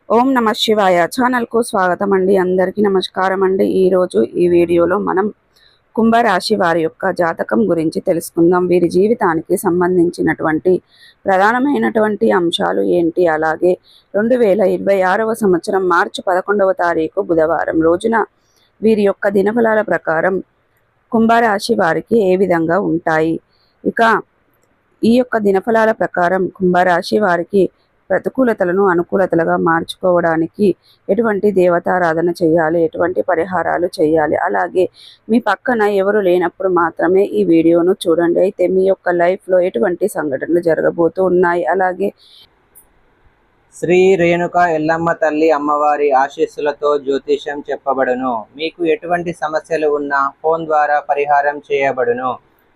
ఓం నమ శివాయ ఛానల్కు స్వాగతం అండి. అందరికీ నమస్కారం అండి. ఈరోజు ఈ వీడియోలో మనం కుంభరాశి వారి యొక్క జాతకం గురించి తెలుసుకుందాం. వీరి జీవితానికి సంబంధించినటువంటి ప్రధానమైనటువంటి అంశాలు ఏంటి, అలాగే 2026వ సంవత్సరం మార్చి 11వ తారీఖు బుధవారం రోజున వీరి యొక్క దినఫలాల ప్రకారం కుంభరాశి వారికి ఏ విధంగా ఉంటాయి. ఇక ఈ యొక్క దినఫలాల ప్రకారం కుంభరాశి వారికి ప్రతికూలతలను అనుకూలతలుగా మార్చుకోవడానికి ఎటువంటి దేవతారాధన చేయాలి, ఎటువంటి పరిహారాలు చేయాలి, అలాగే మీ పక్కన ఎవరు లేనప్పుడు మాత్రమే ఈ వీడియోను చూడండి. అయితే మీ యొక్క లైఫ్లో ఎటువంటి సంఘటనలు జరగబోతూ ఉన్నాయి, అలాగే శ్రీ రేణుక ఎల్లమ్మ తల్లి అమ్మవారి ఆశీస్సులతో జ్యోతిషం చెప్పబడును. మీకు ఎటువంటి సమస్యలు ఉన్నా ఫోన్ ద్వారా పరిహారం చేయబడును.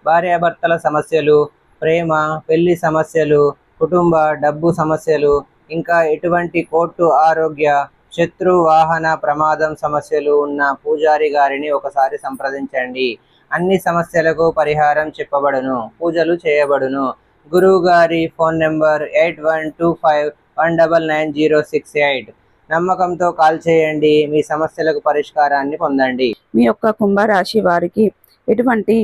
భార్యాభర్తల సమస్యలు, ప్రేమ, పెళ్లి సమస్యలు, కుటుంబ డబ్బు సమస్యలు, ఇంకా ఎటువంటి కోర్టు, ఆరోగ్య, శత్రు, వాహన ప్రమాదం సమస్యలు ఉన్న పూజారి గారిని ఒకసారి సంప్రదించండి. అన్ని సమస్యలకు పరిహారం చెప్పబడును, పూజలు చేయబడును. గురువు గారి ఫోన్ నెంబర్ 8125199068. నమ్మకంతో కాల్ చేయండి. మీ సమస్యలకు పరిష్కారాన్ని పొందండి. మీ యొక్క కుంభరాశి వారికి ఎటువంటి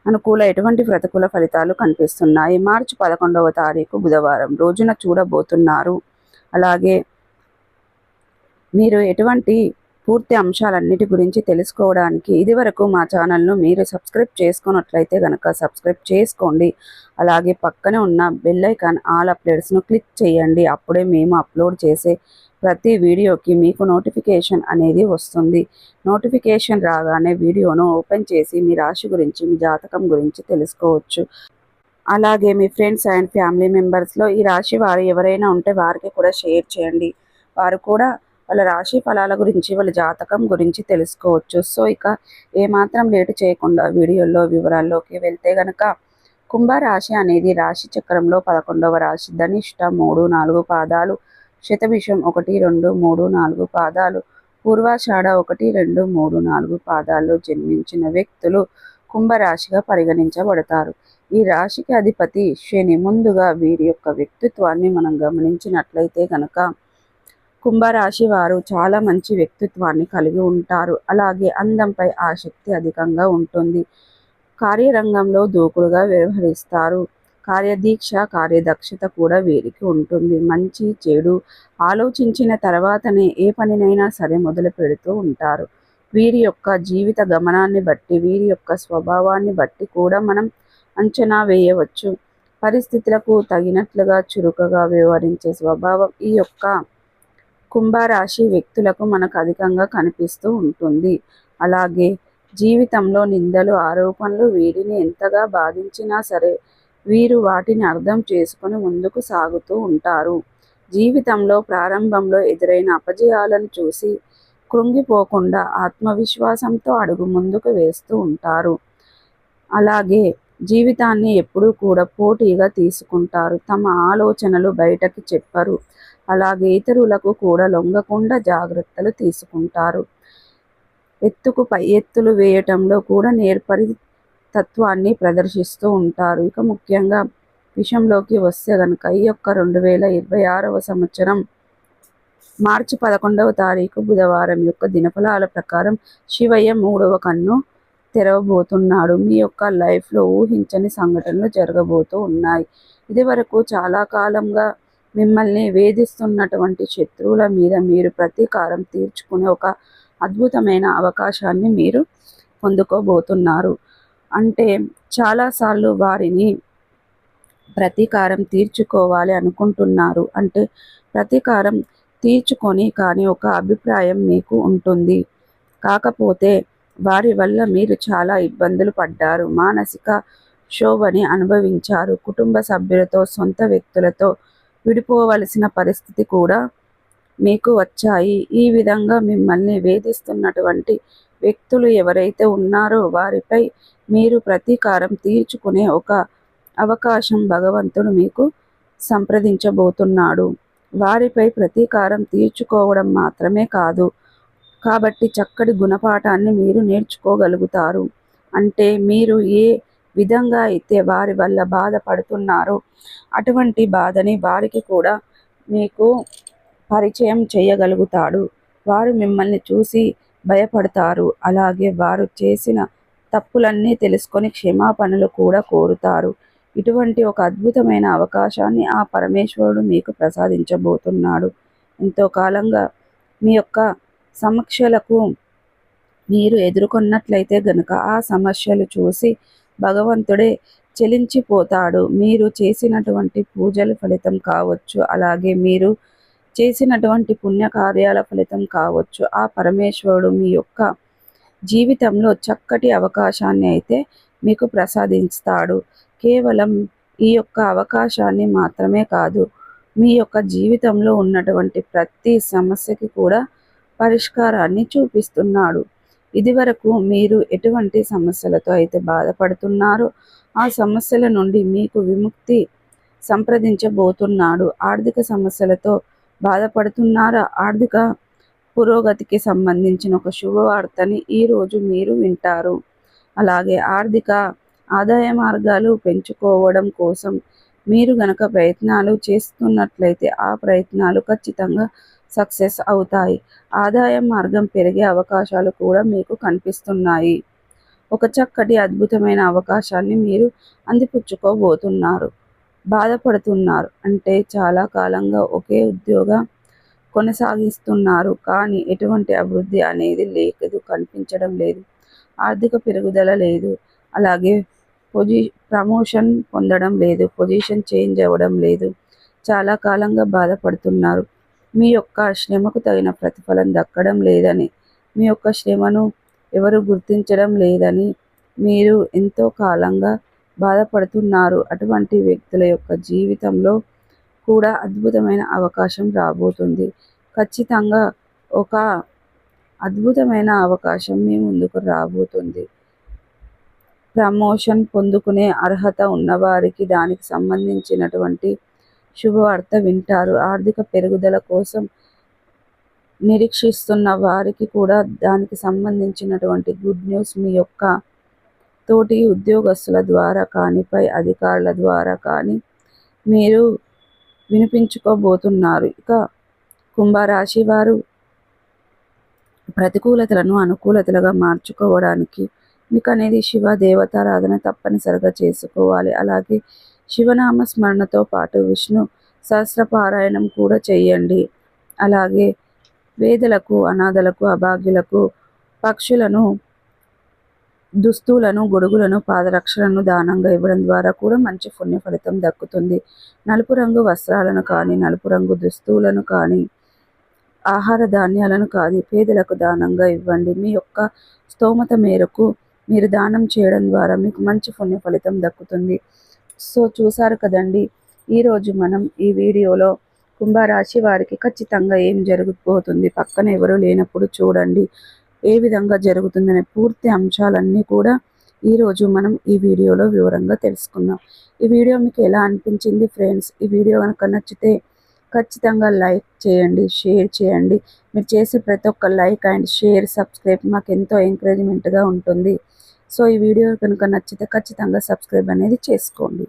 అనుకూల, ఎటువంటి ప్రతికూల ఫలితాలు కనిపిస్తున్నాయి మార్చి 11వ తారీఖు బుధవారం రోజున చూడబోతున్నారు. అలాగే మీరు ఎటువంటి పూర్తి అంశాలన్నిటి గురించి తెలుసుకోవడానికి ఇదివరకు మా ఛానల్ను మీరు సబ్స్క్రైబ్ చేసుకున్నట్లయితే కనుక సబ్స్క్రైబ్ చేసుకోండి. అలాగే పక్కనే ఉన్న బెల్ ఐకాన్ ఆల్ అప్డేట్స్ను క్లిక్ చేయండి. అప్పుడే మేము అప్లోడ్ చేసే ప్రతి వీడియోకి మీకు నోటిఫికేషన్ అనేది వస్తుంది. నోటిఫికేషన్ రాగానే వీడియోను ఓపెన్ చేసి మీ రాశి గురించి, మీ జాతకం గురించి తెలుసుకోవచ్చు. అలాగే మీ ఫ్రెండ్స్ అండ్ ఫ్యామిలీ మెంబర్స్లో ఈ రాశి వారు ఎవరైనా ఉంటే వారికి కూడా షేర్ చేయండి. వారు కూడా వాళ్ళ రాశి ఫలాల గురించి, వాళ్ళ జాతకం గురించి తెలుసుకోవచ్చు. సో ఇక ఏమాత్రం లేటు చేయకుండా వీడియోలో వివరాల్లోకి వెళ్తే గనక కుంభరాశి అనేది రాశి చక్రంలో 11వ రాశి. ధనిష్ట 3, 4 పాదాలు, శతభిషం 1, 2, 3, 4 పాదాలు, పూర్వాషాఢ 1, 2, 3, 4 పాదాల్లో జన్మించిన వ్యక్తులు కుంభరాశిగా పరిగణించబడతారు. ఈ రాశికి అధిపతి శని. ముందుగా వీరి యొక్క వ్యక్తిత్వాన్ని మనం గమనించినట్లయితే కనుక కుంభరాశి వారు చాలా మంచి వ్యక్తిత్వాన్ని కలిగి ఉంటారు. అలాగే అందంపై ఆసక్తి అధికంగా ఉంటుంది. కార్యరంగంలో దూకుడుగా వ్యవహరిస్తారు. కార్యదీక్ష, కార్యదక్షత కూడా వీరికి ఉంటుంది. మంచి చెడు ఆలోచించిన తర్వాతనే ఏ పనినైనా సరే మొదలు పెడుతూ ఉంటారు. వీరి యొక్క జీవిత గమనాన్ని బట్టి, వీరి యొక్క స్వభావాన్ని బట్టి కూడా మనం అంచనా వేయవచ్చు. పరిస్థితులకు తగినట్లుగా చురుకుగా వ్యవహరించే స్వభావం ఈ యొక్క కుంభరాశి వ్యక్తులకు మనకు అధికంగా కనిపిస్తూ ఉంటుంది. అలాగే జీవితంలో నిందలు, ఆరోపణలు వీరిని ఎంతగా బాధించినా సరే వీరు వాటిని అర్థం చేసుకొని ముందుకు సాగుతూ ఉంటారు. జీవితంలో ప్రారంభంలో ఎదురైన అపజయాలను చూసి కృంగిపోకుండా ఆత్మవిశ్వాసంతో అడుగు ముందుకు వేస్తూ ఉంటారు. అలాగే జీవితాన్ని ఎప్పుడూ కూడా పోటీగా తీసుకుంటారు. తమ ఆలోచనలు బయటకి చెప్పరు. అలాగే ఇతరులకు కూడా లొంగకుండా జాగ్రత్తలు తీసుకుంటారు. ఎత్తుకు పై ఎత్తులు వేయటంలో కూడా నేర్పరి తత్వాన్ని ప్రదర్శిస్తూ ఉంటారు. ఇక ముఖ్యంగా విషయంలోకి వస్తే కనుక ఈ యొక్క 2026వ సంవత్సరం మార్చి 11వ తారీఖు బుధవారం యొక్క దినఫలాల ప్రకారం శివయ్య 3వ కన్ను తెరవబోతున్నాడు. మీ యొక్క లైఫ్లో ఊహించని సంఘటనలు జరగబోతూ ఉన్నాయి. ఇది వరకు చాలా కాలంగా మిమ్మల్ని వేధిస్తున్నటువంటి శత్రువుల మీద మీరు ప్రతీకారం తీర్చుకునే ఒక అద్భుతమైన అవకాశాన్ని మీరు పొందుకోబోతున్నారు. అంటే చాలాసార్లు వారిని ప్రతీకారం తీర్చుకోవాలి అనుకుంటున్నారు. అంటే ప్రతీకారం తీర్చుకొని కానీ ఒక అభిప్రాయం మీకు ఉంటుంది. కాకపోతే వారి వల్ల మీరు చాలా ఇబ్బందులు పడ్డారు. మానసిక క్షోభని అనుభవించారు. కుటుంబ సభ్యులతో, సొంత వ్యక్తులతో విడిపోవలసిన పరిస్థితి కూడా మీకు వచ్చాయి. ఈ విధంగా మిమ్మల్ని వేధిస్తున్నటువంటి వ్యక్తులు ఎవరైతే ఉన్నారో వారిపై మీరు ప్రతీకారం తీర్చుకునే ఒక అవకాశం భగవంతుడు మీకు సంప్రదించబోతున్నాడు. వారిపై ప్రతీకారం తీర్చుకోవడం మాత్రమే కాదు, కాబట్టి చక్కటి గుణపాఠాన్ని మీరు నేర్చుకోగలుగుతారు. అంటే మీరు ఏ విధంగా అయితే వారి వల్ల బాధపడుతున్నారో అటువంటి బాధని వారికి కూడా మీకు పరిచయం చేయగలుగుతాడు. వారు మిమ్మల్ని చూసి భయపడతారు. అలాగే వారు చేసిన తప్పులన్నీ తెలుసుకొని క్షమాపణలు కూడా కోరుతారు. ఇటువంటి ఒక అద్భుతమైన అవకాశాన్ని ఆ పరమేశ్వరుడు మీకు ప్రసాదించబోతున్నాడు. ఎంతో కాలంగా మీ యొక్క సమస్యలకు మీరు ఎదుర్కొన్నట్లయితే గనుక ఆ సమస్యలు చూసి భగవంతుడే చెలించిపోతాడు. మీరు చేసినటువంటి పూజల ఫలితం కావచ్చు, అలాగే మీరు చేసినటువంటి పుణ్యకార్యాల ఫలితం కావచ్చు, ఆ పరమేశ్వరుడు మీ యొక్క జీవితంలో చక్కటి అవకాశాన్ని అయితే మీకు ప్రసాదిస్తాడు. కేవలం ఈ యొక్క అవకాశాన్ని మాత్రమే కాదు, మీ యొక్క జీవితంలో ఉన్నటువంటి ప్రతి సమస్యకి కూడా పరిష్కారాన్ని చూపిస్తున్నాడు. ఇదివరకు మీరు ఎటువంటి సమస్యలతో అయితే బాధపడుతున్నారో ఆ సమస్యల నుండి మీకు విముక్తి సంప్రదించబోతున్నాడు. ఆర్థిక సమస్యలతో బాధపడుతున్నారా? ఆర్థిక పురోగతికి సంబంధించిన ఒక శుభవార్తని ఈరోజు మీరు వింటారు. అలాగే ఆర్థిక ఆదాయ మార్గాలు పెంచుకోవడం కోసం మీరు గనక ప్రయత్నాలు చేస్తున్నట్లయితే ఆ ప్రయత్నాలు ఖచ్చితంగా సక్సెస్ అవుతాయి. ఆదాయ మార్గం పెరిగే అవకాశాలు కూడా మీకు కనిపిస్తున్నాయి. ఒక చక్కటి అద్భుతమైన అవకాశాన్ని మీరు అందిపుచ్చుకోబోతున్నారు. బాధపడుతున్నారు అంటే చాలా కాలంగా ఒకే ఉద్యోగం కొనసాగిస్తున్నారు, కానీ ఎటువంటి అభివృద్ధి అనేది లేదు, కనిపించడం లేదు. ఆర్థిక పెరుగుదల లేదు. అలాగే ప్రమోషన్ పొందడం లేదు, పొజిషన్ చేంజ్ అవ్వడం లేదు. చాలా కాలంగా బాధపడుతున్నారు. మీ యొక్క శ్రమకు తగిన ప్రతిఫలం దక్కడం లేదని, మీ యొక్క శ్రమను ఎవరు గుర్తించడం లేదని మీరు ఎంతో కాలంగా బాధపడుతున్నారు. అటువంటి వ్యక్తుల యొక్క జీవితంలో కూడా అద్భుతమైన అవకాశం రాబోతుంది. ఖచ్చితంగా ఒక అద్భుతమైన అవకాశం మీ ముందుకు రాబోతుంది. ప్రమోషన్ పొందుకునే అర్హత ఉన్నవారికి దానికి సంబంధించినటువంటి శుభవార్త వింటారు. ఆర్థిక పెరుగుదల కోసం నిరీక్షిస్తున్న వారికి కూడా దానికి సంబంధించినటువంటి గుడ్ న్యూస్ మీ యొక్క తోటి ఉద్యోగస్తుల ద్వారా కానీ, పై అధికారుల ద్వారా కానీ మీరు వినిపించుకోబోతున్నారు. ఇక కుంభరాశి వారు ప్రతికూలతలను అనుకూలతలుగా మార్చుకోవడానికి మీకు అనేది శివ దేవతారాధన తప్పనిసరిగా చేసుకోవాలి. అలాగే శివనామ స్మరణతో పాటు విష్ణు సహస్రపారాయణం కూడా చేయండి. అలాగే వేదలకు, అనాథలకు, అభాగ్యులకు పక్షులను, దుస్తులను, గొడుగులను, పాదరక్షలను దానంగా ఇవ్వడం ద్వారా కూడా మంచి పుణ్య ఫలితం దక్కుతుంది. నలుపు రంగు వస్త్రాలను కానీ, నలుపు రంగు దుస్తులను కానీ, ఆహార ధాన్యాలను కానీ పేదలకు దానంగా ఇవ్వండి. మీ యొక్క స్తోమత మేరకు మీరు దానం చేయడం ద్వారా మీకు మంచి పుణ్య ఫలితం దక్కుతుంది. సో చూసారు కదండి, ఈరోజు మనం ఈ వీడియోలో కుంభరాశి వారికి ఖచ్చితంగా ఏం జరగబోతుంది, పక్కన ఎవరు లేనప్పుడు చూడండి ఏ విధంగా జరుగుతుందనే పూర్తి అంశాలన్నీ కూడా ఈరోజు మనం ఈ వీడియోలో వివరంగా తెలుసుకుందాం. ఈ వీడియో మీకు ఎలా అనిపించింది ఫ్రెండ్స్? ఈ వీడియో కనుక నచ్చితే ఖచ్చితంగా లైక్ చేయండి, షేర్ చేయండి. మీరు చేసే ప్రతి ఒక్క లైక్ అండ్ షేర్, సబ్స్క్రైబ్ మాకు ఎంతో ఎంకరేజ్మెంట్గా ఉంటుంది. సో ఈ వీడియో కనుక నచ్చితే ఖచ్చితంగా సబ్స్క్రైబ్ అనేది చేసుకోండి.